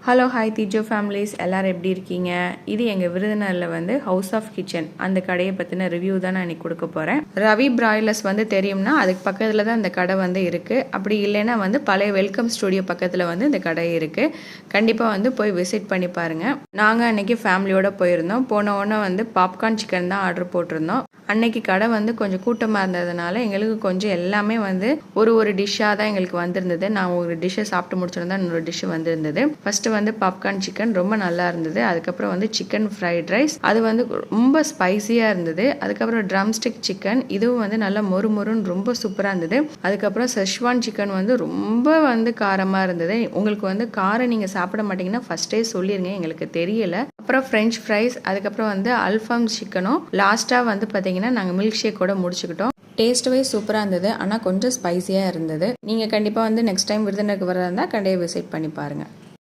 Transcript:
Hello hi தீஜோ families, எல்லோரும் எப்படி இருக்கீங்க? இது எங்கள் விருதுநகரில் வந்து ஹவுஸ் ஆஃப் கிச்சன் அந்த கடையை பற்றின ரிவ்யூ தான் நான் இன்றைக்கி கொடுக்க போகிறேன். ரவி பிராய்லர்ஸ் வந்து தெரியும்னா அதுக்கு பக்கத்தில் தான் இந்த கடை வந்து இருக்குது. அப்படி இல்லைன்னா வந்து பழைய வெல்கம் ஸ்டுடியோ பக்கத்தில் வந்து இந்த கடை இருக்குது. கண்டிப்பாக வந்து போய் விசிட் பண்ணி பாருங்கள். நாங்கள் அன்றைக்கி ஃபேமிலியோடு போயிருந்தோம். போன உடனே வந்து பாப்கார்ன் சிக்கன் தான் ஆர்டர் போட்டிருந்தோம். அன்னைக்கு கடை வந்து கொஞ்சம் கூட்டமாக இருந்ததுனால எங்களுக்கு கொஞ்சம் எல்லாமே வந்து ஒரு டிஷ்ஷாக தான் எங்களுக்கு வந்திருந்தது. நான் ஒரு டிஷ்ஷை சாப்பிட்டு முடிச்சிருந்தா இன்னொரு டிஷ்ஷு வந்திருந்தது. ஃபர்ஸ்ட் வந்து பாப்கார்ன் சிக்கன் ரொம்ப நல்லா இருந்தது. அதுக்கப்புறம் வந்து சிக்கன் ஃப்ரைட் ரைஸ், அது வந்து ரொம்ப ஸ்பைசியாக இருந்தது. அதுக்கப்புறம் ட்ரம்ஸ்டிக் சிக்கன், இதுவும் வந்து நல்லா மொறுன்னு ரொம்ப சூப்பராக இருந்தது. அதுக்கப்புறம் செஷ்வான் சிக்கன் வந்து ரொம்ப வந்து காரமாக இருந்தது. உங்களுக்கு வந்து காரம் நீங்கள் சாப்பிட மாட்டீங்கன்னா ஃபர்ஸ்டே சொல்லிடுங்க, எங்களுக்கு தெரியல. அப்புறம் ஃப்ரெஞ்ச் ஃப்ரைஸ், அதுக்கப்புறம் வந்து அல்ஃபாம் சிக்கனும், லாஸ்ட்டாக வந்து பார்த்தீங்கன்னா நாங்கள் மில்க் ஷேக் கூட முடிச்சுக்கிட்டோம். டேஸ்ட் வைஸ் சூப்பராக இருந்தது, ஆனால் கொஞ்சம் ஸ்பைசியாக இருந்தது. நீங்கள் கண்டிப்பாக வந்து நெக்ஸ்ட் டைம் விருதுநகருக்கு வரதா இருந்தால் கண்டிப்பாக விசிட் பண்ணி பாருங்கள்.